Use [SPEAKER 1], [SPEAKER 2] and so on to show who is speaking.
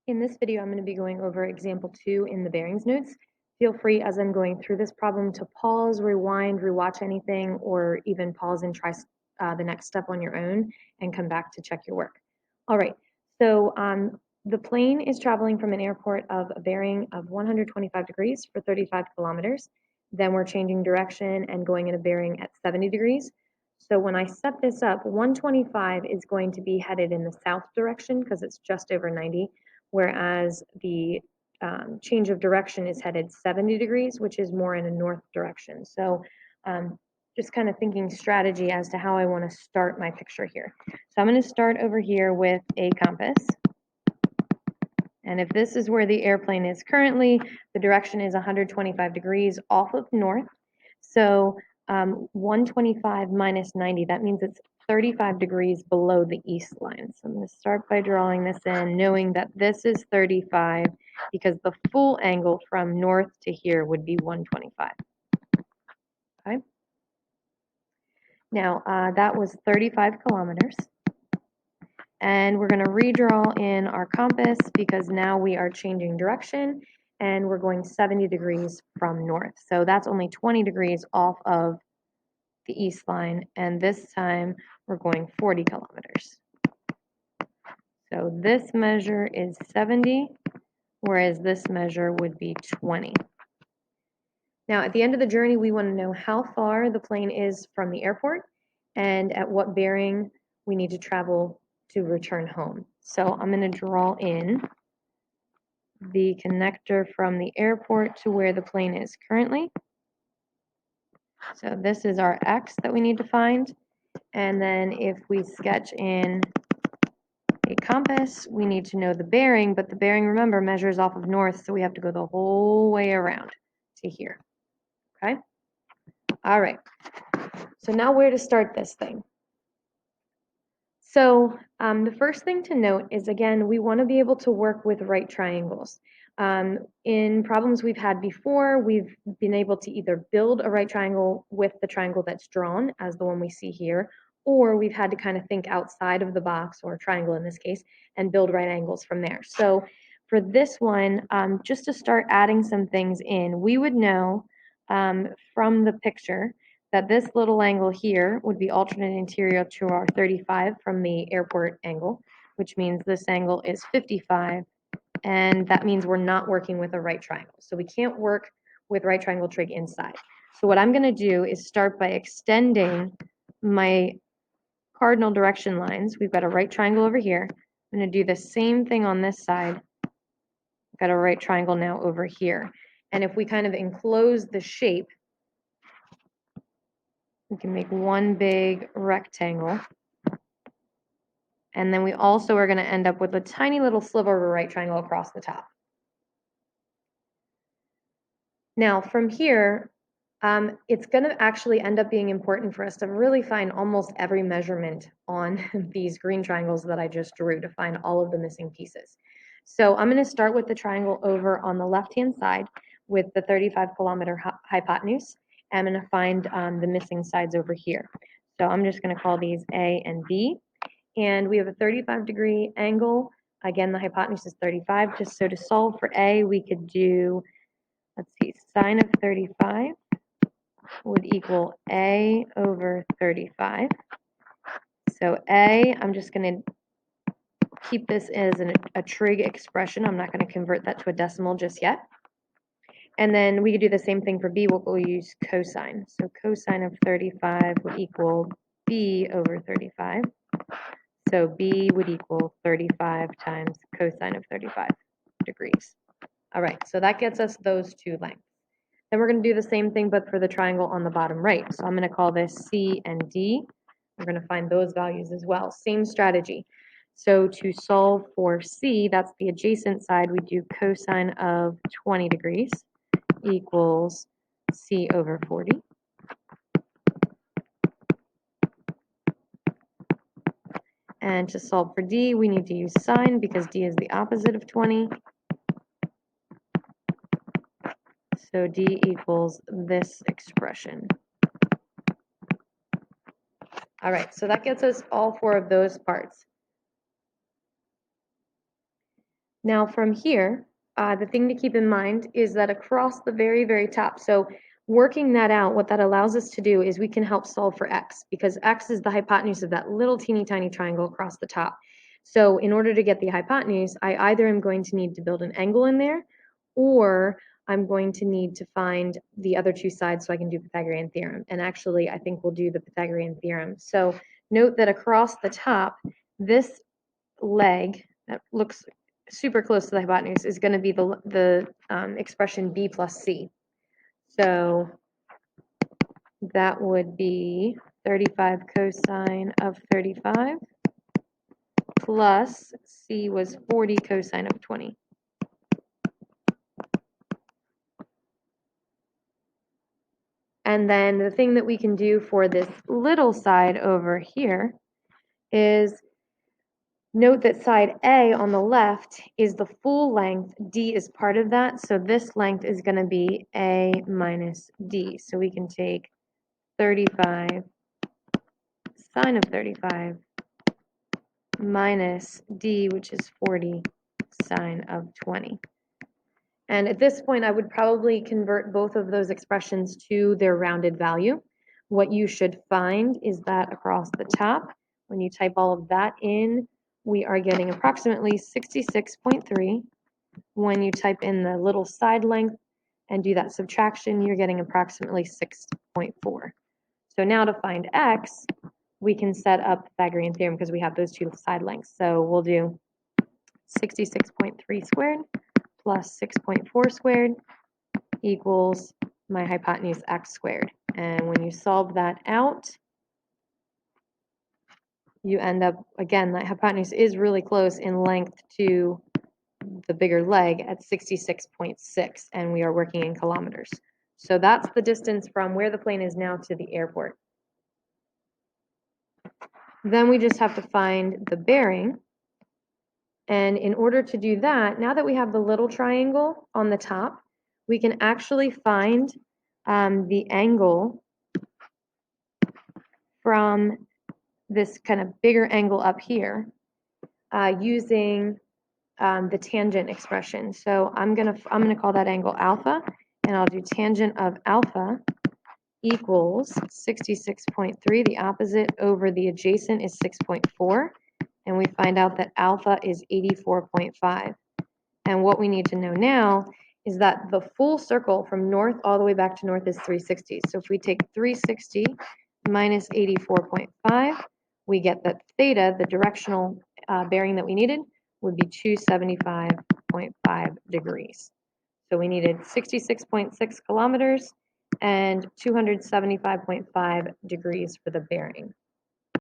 [SPEAKER 1] In this video, I'm going to be going over example 2 in the bearings notes. Feel free as I'm going through this problem to pause, rewind, rewatch anything, or even pause and try the next step on your own and come back to check your work. All right, so the plane is traveling from an airport of a bearing of 125 degrees for 35 kilometers. Then we're changing direction and going in a bearing at 70 degrees. So when I set this up, 125 is going to be headed in the south direction because it's just over 90, whereas the change of direction is headed 70 degrees, which is more in a north direction. So just kind of thinking strategy as to how I want to start my picture here. So I'm going to start over here with a compass. And if this is where the airplane is currently, the direction is 125 degrees off of north. So 125 minus 90, that means it's 35 degrees below the east line. So I'm going to start by drawing this in, knowing that this is 35 because the full angle from north to here would be 125. Okay. Now that was 35 kilometers. And we're going to redraw in our compass because now we are changing direction and we're going 70 degrees from north. So that's only 20 degrees off of the east line, and this time we're going 40 kilometers. So this measure is 70, whereas this measure would be 20. Now at the end of the journey, we want to know how far the plane is from the airport and at what bearing we need to travel to return home. So I'm going to draw in the connector from the airport to where the plane is currently. So this is our X that we need to find. And then if we sketch in a compass, we need to know the bearing, but the bearing, remember, measures off of north, so we have to go the whole way around to here. Okay? All right. So now where to start this thing? So the first thing to note is, again, we want to be able to work with right triangles. In problems we've had before, we've been able to either build a right triangle with the triangle that's drawn, as the one we see here, or we've had to kind of think outside of the box, or triangle in this case, and build right angles from there. So for this one, just to start adding some things in, we would know from the picture that this little angle here would be alternate anterior to our 35 from the airport angle, which means this angle is 55, and that means we're not working with a right triangle. So we can't work with right triangle trig inside. So what I'm going to do is start by extending my cardinal direction lines. We've got a right triangle over here. I'm going to do the same thing on this side. I've got a right triangle now over here. And if we kind of enclose the shape, we can make one big rectangle. And then we also are going to end up with a tiny little sliver of a right triangle across the top. Now from here, it's going to actually end up being important for us to really find almost every measurement on these green triangles that I just drew to find all of the missing pieces. So I'm going to start with the triangle over on the left-hand side with the 35-kilometer hypotenuse. I'm going to find the missing sides over here. So I'm just going to call these A and B. And we have a 35-degree angle. Again, the hypotenuse is 35. Just so to solve for A, we could do, let's see, sine of 35 would equal A over 35. So A, I'm just going to keep this as a trig expression. I'm not going to convert that to a decimal just yet. And then we could do the same thing for B. We'll use cosine. So cosine of 35 would equal B over 35. So B would equal 35 times cosine of 35 degrees. All right, so that gets us those two lengths. Then we're going to do the same thing, but for the triangle on the bottom right. So I'm going to call this C and D. We're going to find those values as well. Same strategy. So to solve for C, that's the adjacent side, we do cosine of 20 degrees equals C over 40. And to solve for D, we need to use sine because D is the opposite of 20. So D equals this expression. All right, so that gets us all four of those parts. Now from here, the thing to keep in mind is that across the very, very top, so working that out, what that allows us to do is we can help solve for x, because x is the hypotenuse of that little teeny tiny triangle across the top. So in order to get the hypotenuse, I either am going to need to build an angle in there, or I'm going to need to find the other two sides so I can do Pythagorean theorem. And actually, I think we'll do the Pythagorean theorem. So note that across the top, this leg that looks super close to the hypotenuse is going to be the expression b plus c. So that would be 35 cosine of 35 plus c was 40 cosine of 20. And then the thing that we can do for this little side over here is note that side A on the left is the full length, D is part of that, so this length is going to be A minus D. So we can take 35 sine of 35 minus D, which is 40 sine of 20. And at this point, I would probably convert both of those expressions to their rounded value. What you should find is that across the top, when you type all of that in, we are getting approximately 66.3. When you type in the little side length and do that subtraction, you're getting approximately 6.4. So now to find x, we can set up Pythagorean theorem because we have those two side lengths. So we'll do 66.3 squared plus 6.4 squared equals my hypotenuse x squared. And when you solve that out, you end up, again, that hypotenuse is really close in length to the bigger leg at 66.6, and we are working in kilometers. So that's the distance from where the plane is now to the airport. Then we just have to find the bearing. And in order to do that, now that we have the little triangle on the top, we can actually find the angle from this kind of bigger angle up here using the tangent expression. So I'm gonna call that angle alpha, and I'll do tangent of alpha equals 66.3. The opposite over the adjacent is 6.4. And we find out that alpha is 84.5. And what we need to know now is that the full circle from north all the way back to north is 360. So if we take 360 minus 84.5, we get that theta, the directional bearing that we needed, would be 275.5 degrees. So we needed 66.6 kilometers and 275.5 degrees for the bearing.